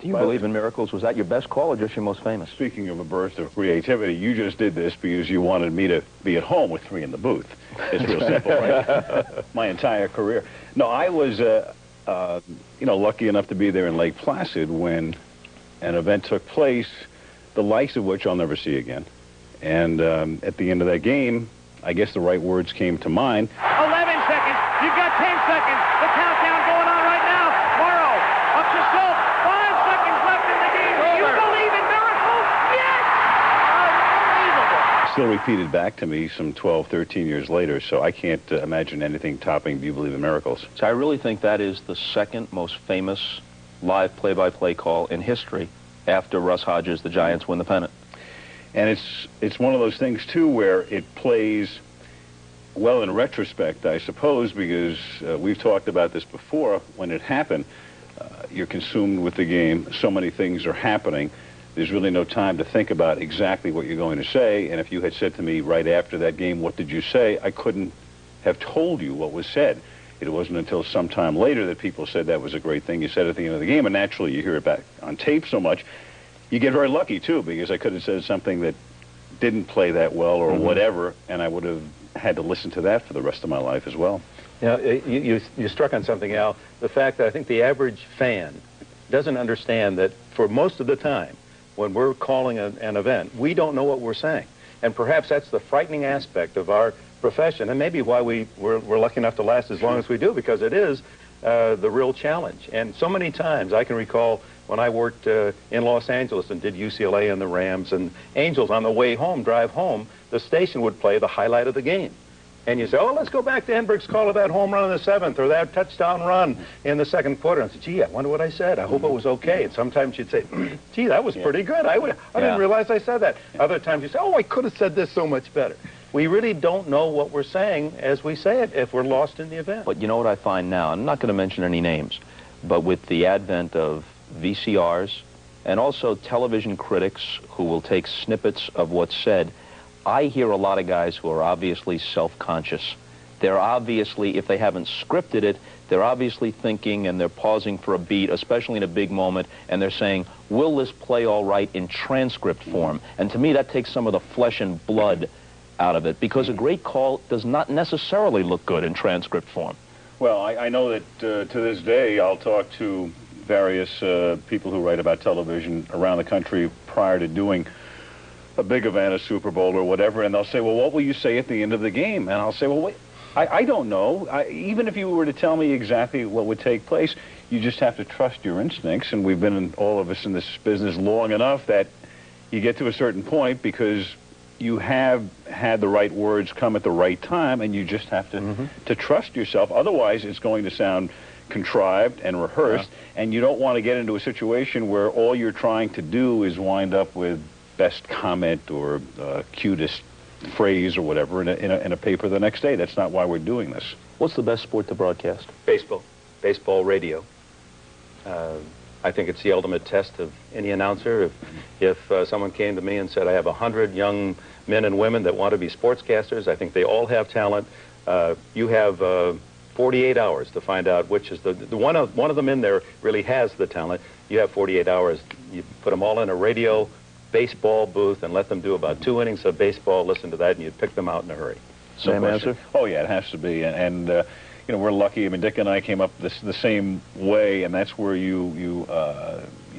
Do you believe in miracles? Was that your best call or just your most famous? Speaking of a burst of creativity, you just did this because you wanted me to be at home with 3 in the booth. It's real simple, right? My entire career. No, I was, lucky enough to be there in Lake Placid when an event took place, the likes of which I'll never see again. And at the end of that game, I guess the right words came to mind. 11 seconds. You've got 10 seconds. The countdown going on right now. Morrow up to Schultz. 5 seconds left in the game. Do you believe in miracles? Yes! Unbelievable. Still repeated back to me some 12, 13 years later, so I can't imagine anything topping Do You Believe in Miracles? So I really think that is the second most famous live play-by-play call in history after Russ Hodges, the Giants, win the pennant. And it's one of those things, too, where it plays well in retrospect, I suppose, because we've talked about this before. When it happened, you're consumed with the game. So many things are happening. There's really no time to think about exactly what you're going to say. And if you had said to me right after that game, what did you say, I couldn't have told you what was said. It wasn't until some time later that people said that was a great thing you said at the end of the game. And naturally, you hear it back on tape so much. You get very lucky, too, because I could have said something that didn't play that well or whatever, and I would have had to listen to that for the rest of my life as well. You struck on something, Al. The fact that I think the average fan doesn't understand that for most of the time, when we're calling an event, we don't know what we're saying. And perhaps that's the frightening aspect of our profession, and maybe why we're lucky enough to last as long as we do, because it is the real challenge. And so many times I can recall when I worked in Los Angeles and did UCLA and the Rams and Angels, on the way home, drive home, the station would play the highlight of the game. And you say, oh, let's go back to Enberg's call of that home run in the 7th or that touchdown run in the 2nd quarter. And I said, gee, I wonder what I said. I hope it was okay. And sometimes you'd say, gee, that was pretty good. I didn't realize I said that. Other times you say, oh, I could have said this so much better. We really don't know what we're saying as we say it if we're lost in the event. But you know what I find now? I'm not going to mention any names, but with the advent of VCRs and also television critics who will take snippets of what's said, I hear a lot of guys who are obviously self-conscious. They're obviously, if they haven't scripted it, they're obviously thinking and they're pausing for a beat, especially in a big moment, and they're saying, will this play all right in transcript form? And to me, that takes some of the flesh and blood out of it, because a great call does not necessarily look good in transcript form. Well, I know that to this day, I'll talk to various people who write about television around the country prior to doing a big event, a Super Bowl or whatever, and they'll say, well, what will you say at the end of the game? And I'll say, well, wait, I don't know. Even if you were to tell me exactly what would take place, you just have to trust your instincts, and we've been, all of us in this business, long enough that you get to a certain point because you have had the right words come at the right time, and you just have to trust yourself. Otherwise, it's going to sound contrived and rehearsed, and you don't want to get into a situation where all you're trying to do is wind up with best comment or cutest phrase or whatever in a paper the next day. That's not why we're doing this. What's the best sport to broadcast? Baseball. Baseball radio. I think it's the ultimate test of any announcer. If someone came to me and said, I have 100 young men and women that want to be sportscasters, I think they all have talent. You have 48 hours to find out which is the one of them in there really has the talent. You have 48 hours. You put them all in a radio baseball booth and let them do about 2 innings of baseball, listen to that, and you'd pick them out in a hurry. Same answer? Oh, yeah, it has to be. And you know, we're lucky. I mean, Dick and I came up the same way, and that's where you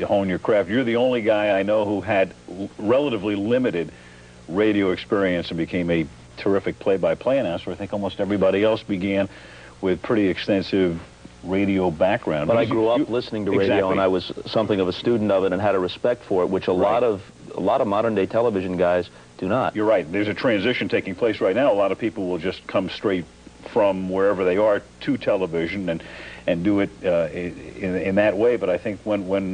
hone your craft. You're the only guy I know who had relatively limited radio experience and became a terrific play-by-play announcer. I think almost everybody else began with pretty extensive radio background. But I grew up listening to radio, and I was something of a student of it and had a respect for it, which a lot of modern-day television guys do not. You're right. There's a transition taking place right now. A lot of people will just come straight from wherever they are to television and do it in that way. But I think when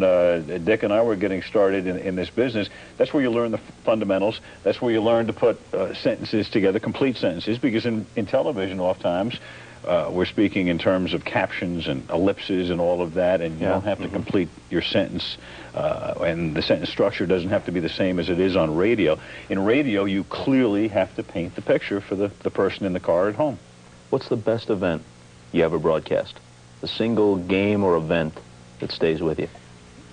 Dick and I were getting started in this business, that's where you learn the fundamentals. That's where you learn to put sentences together, complete sentences, because in television oftentimes we're speaking in terms of captions and ellipses and all of that, and you don't have to complete your sentence, and the sentence structure doesn't have to be the same as it is on radio. In radio, you clearly have to paint the picture for the person in the car at home. What's the best event you ever broadcast? The single game or event that stays with you?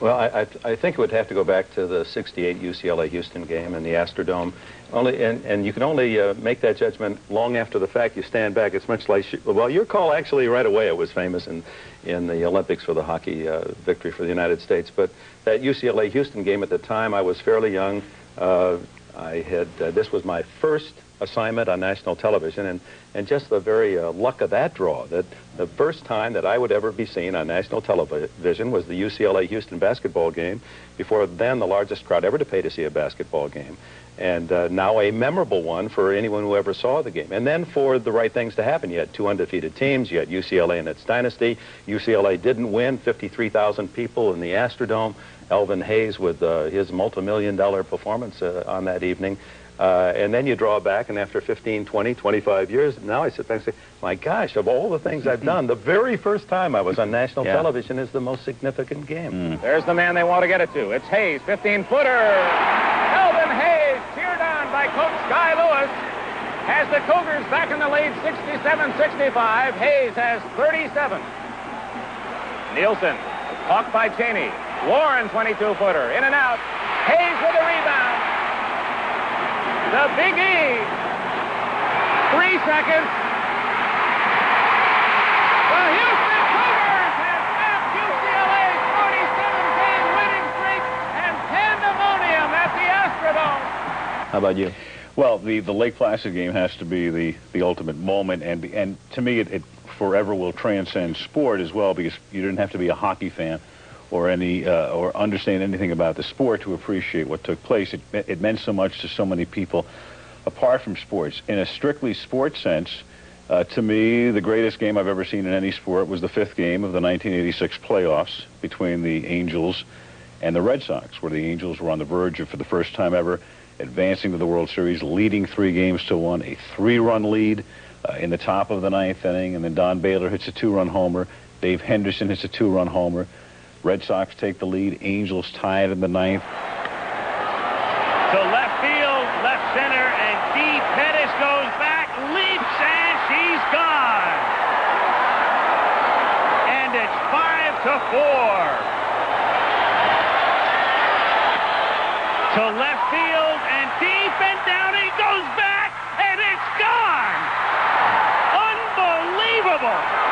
Well, I think it would have to go back to the '68 UCLA-Houston game in the Astrodome. And you can only make that judgment long after the fact. You stand back. It's much like, well, your call actually right away. It was famous in the Olympics for the hockey victory for the United States. But that UCLA-Houston game at the time, I was fairly young. This was my first assignment on national television, and just the very luck of that draw, that the first time that I would ever be seen on national television was the UCLA-Houston basketball game. Before then, the largest crowd ever to pay to see a basketball game, and now a memorable one for anyone who ever saw the game. And then for the right things to happen, you had two undefeated teams, you had UCLA and its dynasty. UCLA didn't win, 53,000 people in the Astrodome. Elvin Hayes with his multi-million-dollar performance on that evening. And then you draw back, and after 15, 20, 25 years, now I sit back and say, my gosh, of all the things I've done, the very first time I was on national television is the most significant game. There's the man they want to get it to. It's Hayes, 15-footer. Elvin Hayes, cheered on by Coach Sky Lewis, has the Cougars back in the lead, 67-65. Hayes has 37. Nielsen, caught by Cheney. Warren, 22-footer, in and out. Hayes with a rebound. The Big E. 3 seconds. The Houston Cougars have snapped UCLA's 47-game winning streak and pandemonium at the Astrodome. How about you? Well, the Lake Placid game has to be the ultimate moment, and to me it forever will transcend sport as well, because you didn't have to be a hockey fan or or understand anything about the sport to appreciate what took place. It meant so much to so many people apart from sports. In a strictly sports sense, to me, the greatest game I've ever seen in any sport was the 5th game of the 1986 playoffs between the Angels and the Red Sox, where the Angels were on the verge of, for the first time ever, advancing to the World Series, leading 3-1, a 3-run lead in the top of the 9th inning, and then Don Baylor hits a 2-run homer. Dave Henderson hits a 2-run homer. Red Sox take the lead. Angels tie it in the 9th. To left field, left center, and Dee Pettis goes back, leaps, and she's gone. And it's 5-4. To left field, and deep and down, he goes back, and it's gone. Unbelievable.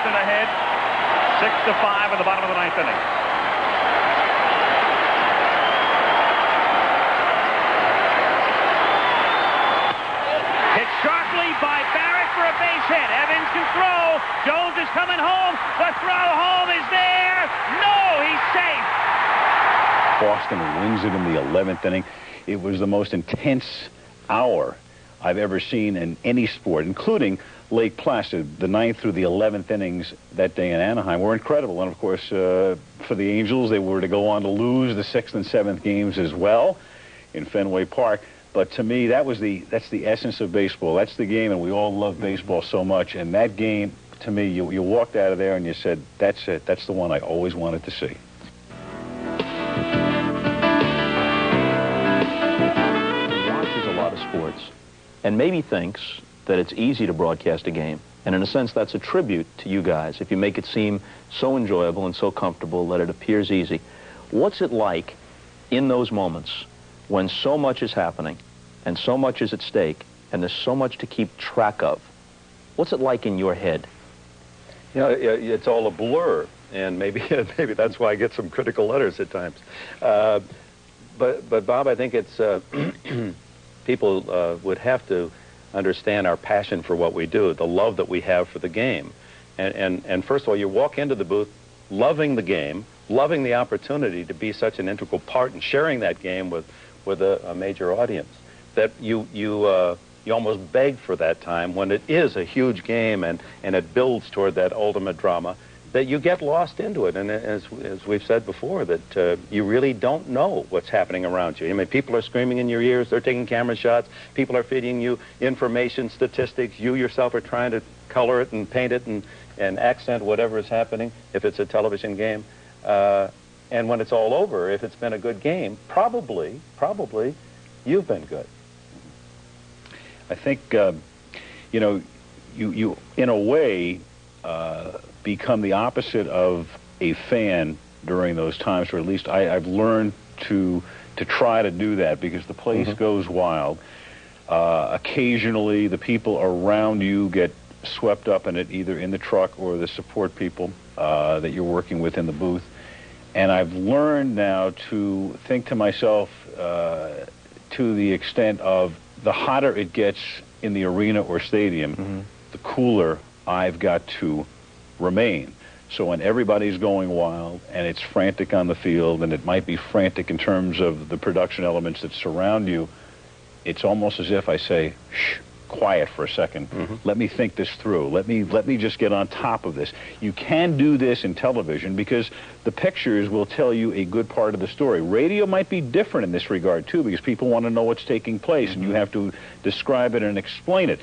Ahead, 6-5 in the bottom of the 9th inning. Hit sharply by Barrett for a base hit. Evans can throw. Jones is coming home. The throw home is there. No, he's safe. Boston wins it in the 11th inning. It was the most intense hour I've ever seen in any sport, including Lake Placid. The 9th through the 11th innings that day in Anaheim were incredible. And, of course, for the Angels, they were to go on to lose the 6th and 7th games as well in Fenway Park. But to me, that's the essence of baseball. That's the game, and we all love baseball so much. And that game, to me, you walked out of there and you said, that's it. That's the one I always wanted to see. He watches a lot of sports and maybe thinks that it's easy to broadcast a game. And in a sense, that's a tribute to you guys, if you make it seem so enjoyable and so comfortable that it appears easy. What's it like in those moments when so much is happening and so much is at stake and there's so much to keep track of? What's it like in your head? You know, it's all a blur, and maybe that's why I get some critical letters at times. But Bob, I think it's people would have to understand our passion for what we do, the love that we have for the game. And first of all, you walk into the booth loving the game, loving the opportunity to be such an integral part and sharing that game with a major audience, that you almost beg for that time when it is a huge game and it builds toward that ultimate drama, that you get lost into it. And as we've said before, that you really don't know what's happening around you. I mean, people are screaming in your ears, they're taking camera shots, people are feeding you information, statistics, you yourself are trying to color it and paint it and accent whatever is happening, if it's a television game. And when it's all over, if it's been a good game, probably you've been good. I think, you know, you in a way become the opposite of a fan during those times, or at least I've learned to try to do that, because the place goes wild. Occasionally, the people around you get swept up in it, either in the truck or the support people that you're working with in the booth. And I've learned now to think to myself to the extent of the hotter it gets in the arena or stadium, the cooler I've got to remain. So when everybody's going wild and it's frantic on the field, and it might be frantic in terms of the production elements that surround you, it's almost as if I say, shh, quiet for a second. Let me think this through. Let me just get on top of this. You can do this in television because the pictures will tell you a good part of the story. Radio might be different in this regard too, because people want to know what's taking place, and you have to describe it and explain it.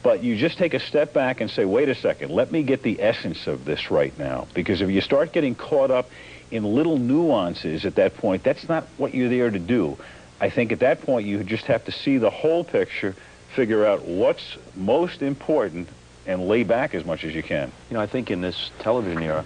But you just take a step back and say, wait a second, let me get the essence of this right now. Because if you start getting caught up in little nuances at that point, that's not what you're there to do. I think at that point you just have to see the whole picture, figure out what's most important, and lay back as much as you can. You know, I think in this television era,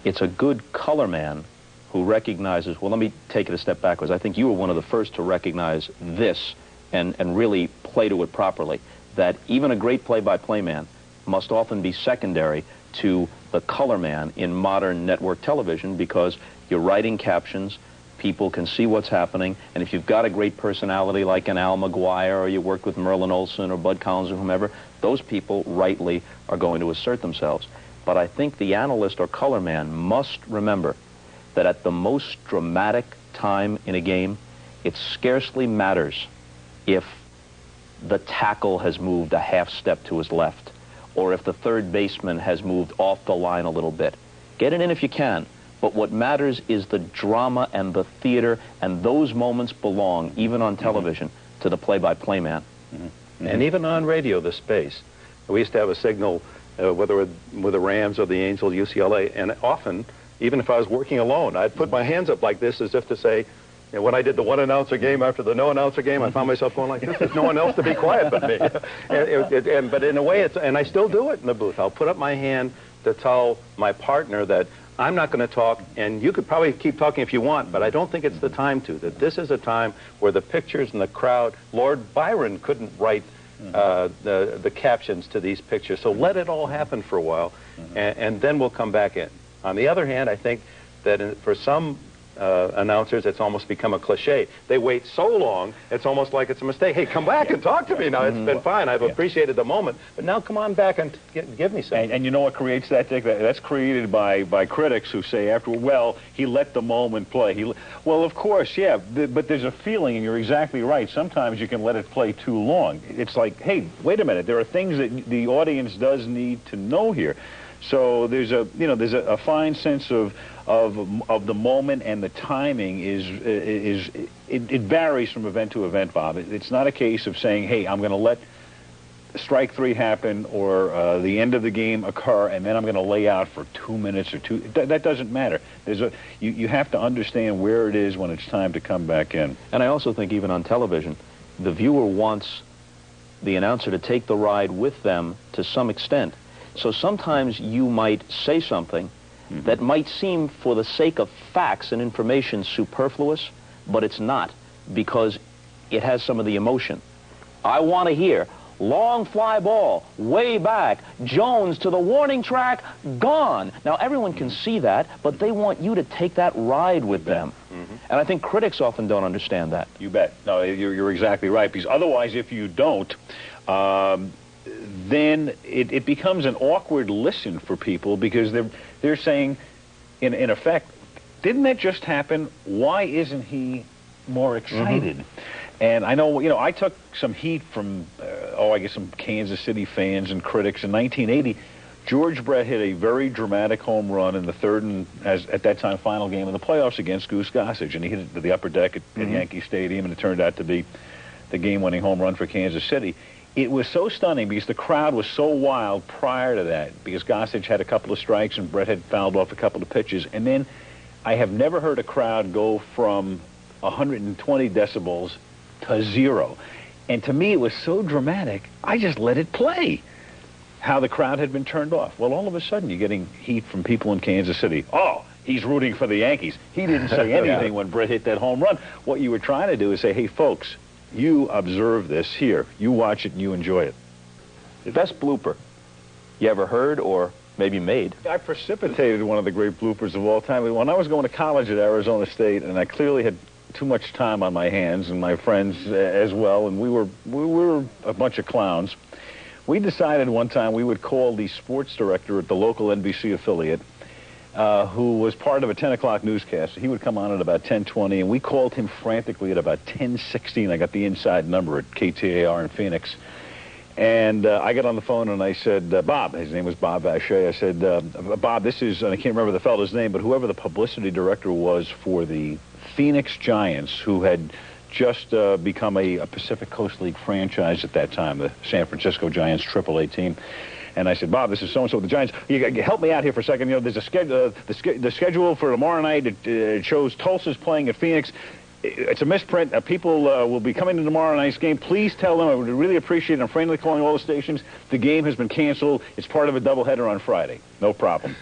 it's a good color man who recognizes, well, let me take it a step backwards. I think you were one of the first to recognize this and really play to it properly, that even a great play-by-play man must often be secondary to the color man in modern network television, because you're writing captions, people can see what's happening, and if you've got a great personality like an Al McGuire, or you work with Merlin Olsen or Bud Collins or whomever, those people rightly are going to assert themselves. But I think the analyst or color man must remember that at the most dramatic time in a game, it scarcely matters if the tackle has moved a half step to his left, or if the third baseman has moved off the line a little bit. Get it in if you can. But what matters is the drama and the theater, and those moments belong, even on television, to the play-by-play man. And even on radio, the space. We used to have a signal, whether with the Rams or the Angels, UCLA, and often, even if I was working alone, I'd put my hands up like this as if to say, you know, when I did the one-announcer game after the no-announcer game, I found myself going like this. There's no one else to be quiet but me. But in a way, and I still do it in the booth. I'll put up my hand to tell my partner that I'm not going to talk, and you could probably keep talking if you want, but I don't think it's the time to. That this is a time where the pictures and the crowd, Lord Byron couldn't write the captions to these pictures, so let it all happen for a while, and then we'll come back in. On the other hand, I think that for some announcers, it's almost become a cliche. They wait so long, it's almost like it's a mistake. Hey, come back and talk to me now. It's been fine. I've appreciated the moment. But now come on back and give me something. And you know what creates that, Dick? That's created by critics who say after, well, he let the moment play. Well, of course, yeah, but there's a feeling, and you're exactly right. Sometimes you can let it play too long. It's like, hey, wait a minute. There are things that the audience does need to know here. So there's a fine sense of the moment, and the timing it varies from event to event, Bob. It's not a case of saying, hey, I'm going to let strike three happen or the end of the game occur, and then I'm going to lay out for 2 minutes or two. That doesn't matter. You have to understand where it is when it's time to come back in. And I also think even on television, the viewer wants the announcer to take the ride with them to some extent. So sometimes you might say something that might seem, for the sake of facts and information, superfluous, but it's not, because it has some of the emotion. I want to hear, long fly ball, way back, Jones to the warning track, gone. Now, everyone can see that, but they want you to take that ride with them. And I think critics often don't understand that. You bet. No, you're exactly right, because otherwise, if you don't, then it becomes an awkward listen for people, because they're saying, in effect, didn't that just happen? Why isn't he more excited? And I know, I took some heat from, I guess some Kansas City fans and critics in 1980. George Brett hit a very dramatic home run in the third and, at that time, final game of the playoffs against Goose Gossage, and he hit it to the upper deck at Yankee Stadium, and it turned out to be the game-winning home run for Kansas City. It was so stunning because the crowd was so wild prior to that, because Gossage had a couple of strikes and Brett had fouled off a couple of pitches. And then I have never heard a crowd go from 120 decibels to 0. And to me, it was so dramatic, I just let it play. How the crowd had been turned off. Well, all of a sudden, you're getting heat from people in Kansas City. Oh, he's rooting for the Yankees. He didn't say anything when Brett hit that home run. What you were trying to do is say, hey, folks, you observe this here. You watch it and you enjoy it. Best blooper you ever heard or maybe made? I precipitated one of the great bloopers of all time. When I was going to college at Arizona State, and I clearly had too much time on my hands, and my friends as well, and we were a bunch of clowns. We decided one time we would call the sports director at the local NBC affiliate, who was part of a 10 o'clock newscast. He would come on at about 10:20, and we called him frantically at about 10:16. I got the inside number at KTAR in Phoenix. And I got on the phone and I said, Bob, his name was Bob Vache. I said, Bob, this is, and I can't remember the fellow's name, but whoever the publicity director was for the Phoenix Giants, who had just become a Pacific Coast League franchise at that time, the San Francisco Giants AAA team. And I said, Bob, this is so-and-so with the Giants. You help me out here for a second. You know, there's a the schedule for tomorrow night. It shows Tulsa's playing at Phoenix. It's a misprint. People will be coming to tomorrow night's game. Please tell them, I would really appreciate it. I'm friendly calling all the stations. The game has been canceled. It's part of a doubleheader on Friday. No problem.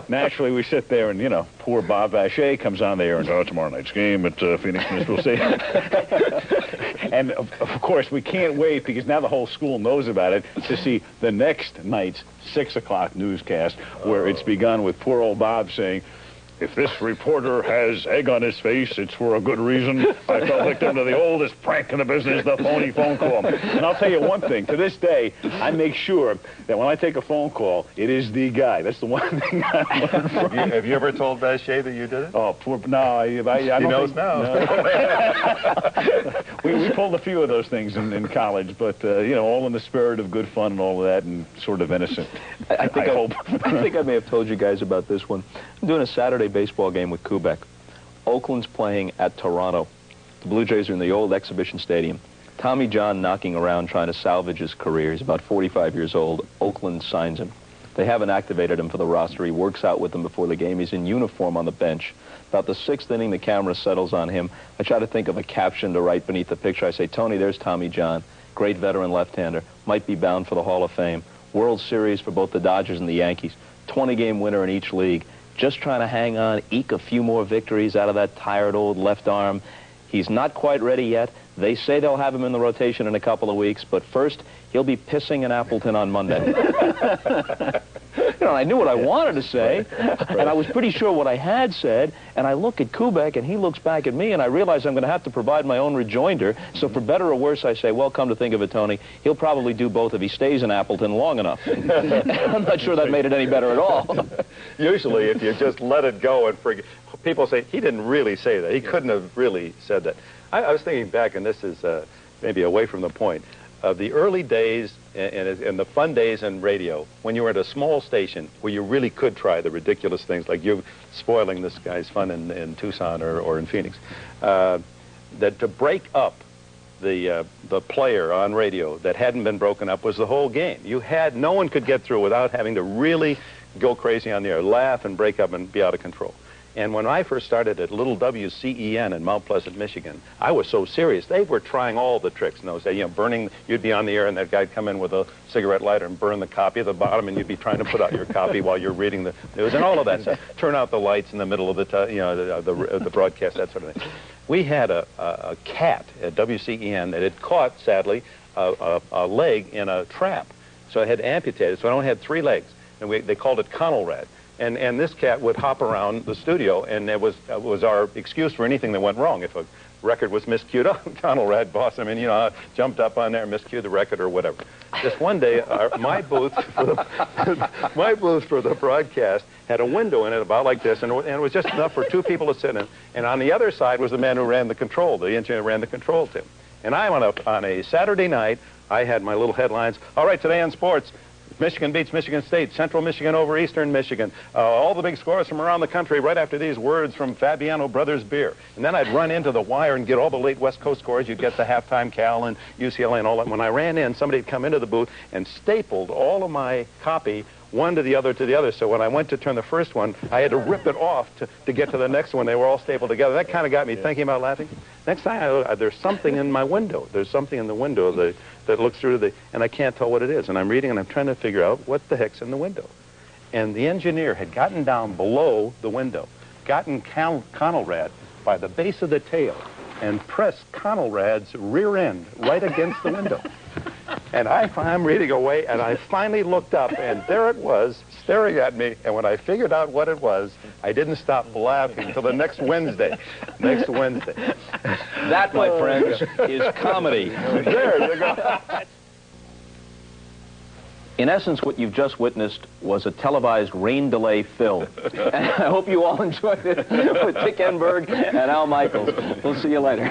Naturally, we sit there and, you know, poor Bob Vache comes on there and, tomorrow night's game at Phoenix Municipal Stadium. And, of course, we can't wait, because now the whole school knows about it, to see the next night's 6 o'clock newscast, where it's begun with poor old Bob saying, if this reporter has egg on his face, it's for a good reason. I fell victim to the oldest prank in the business, the phony phone call. And I'll tell you one thing. To this day, I make sure that when I take a phone call, it is the guy. That's the one thing I learned from him. Have you ever told Vache that you did it? Oh, poor, no. I he don't knows think, now. No. we pulled a few of those things in college, but, you know, all in the spirit of good fun and all of that, and sort of innocent. I hope. I think I may have told you guys about this one. I'm doing a Saturday baseball game with Quebec. Oakland's playing at Toronto. The Blue Jays are in the old exhibition stadium. Tommy John knocking around trying to salvage his career. He's about 45 years old. Oakland signs him. They haven't activated him for the roster. He works out with them before the game. He's in uniform on the bench. About the 6th inning, the camera settles on him. I try to think of a caption to write beneath the picture. I say, Tony, there's Tommy John. Great veteran left-hander. Might be bound for the Hall of Fame. World Series for both the Dodgers and the Yankees. 20-game winner in each league. Just trying to hang on, eke a few more victories out of that tired old left arm. He's not quite ready yet. They say they'll have him in the rotation in a couple of weeks, but first, he'll be pissing in Appleton on Monday. You know, I knew what I wanted to say, and I was pretty sure what I had said, and I look at Kubek, and he looks back at me, and I realize I'm going to have to provide my own rejoinder. So for better or worse, I say, well, come to think of it, Tony, he'll probably do both if he stays in Appleton long enough. I'm not sure that made it any better at all. Usually, if you just let it go and forget, people say, he didn't really say that. He couldn't have really said that. I was thinking back, and this is maybe away from the point, of the early days and the fun days in radio, when you were at a small station where you really could try the ridiculous things, like you spoiling this guy's fun in Tucson or in Phoenix, that to break up the player on radio that hadn't been broken up was the whole game. No one could get through without having to really go crazy on the air, laugh and break up and be out of control. And when I first started at little WCEN in Mount Pleasant, Michigan, I was so serious. They were trying all the tricks in those days. You know, burning, you'd be on the air and that guy'd come in with a cigarette lighter and burn the copy at the bottom, and you'd be trying to put out your copy while you're reading the news and all of that stuff. Turn out the lights in the middle of the broadcast, that sort of thing. We had a cat at WCEN that had caught, sadly, a leg in a trap. So I had to amputate it. So I only had 3 legs. And they called it Conelrad. And this cat would hop around the studio, and it was our excuse for anything that went wrong. If a record was miscued, Conelrad, boss, I mean, you know, jumped up on there and miscued the record or whatever. Just one day, my booth for the broadcast had a window in it about like this, and it was just enough for 2 people to sit in. And on the other side was the man who ran the control, the engineer who ran the control team. And I went up on a Saturday night. I had my little headlines. All right, today on sports, Michigan beats Michigan State, Central Michigan over Eastern Michigan. All the big scores from around the country right after these words from Fabiano Brothers Beer. And then I'd run into the wire and get all the late West Coast scores. You'd get the halftime Cal and UCLA and all that. When I ran in, somebody had come into the booth and stapled all of my copy one to the other to the other. So when I went to turn the first one, I had to rip it off to get to the next one. They were all stapled together. That kind of got me thinking about laughing. Next time, there's something in my window. There's something in the window that looks through and I can't tell what it is. And I'm reading and I'm trying to figure out what the heck's in the window. And the engineer had gotten down below the window, gotten Conelrad by the base of the tail, and pressed Conelrad's rear end right against the window. And I'm reading away, and I finally looked up, and there it was, staring at me. And when I figured out what it was, I didn't stop laughing until the next Wednesday. Next Wednesday. That, my friends, is comedy. There you go. In essence, what you've just witnessed was a televised rain delay fill. And I hope you all enjoyed it with Dick Enberg and Al Michaels. We'll see you later.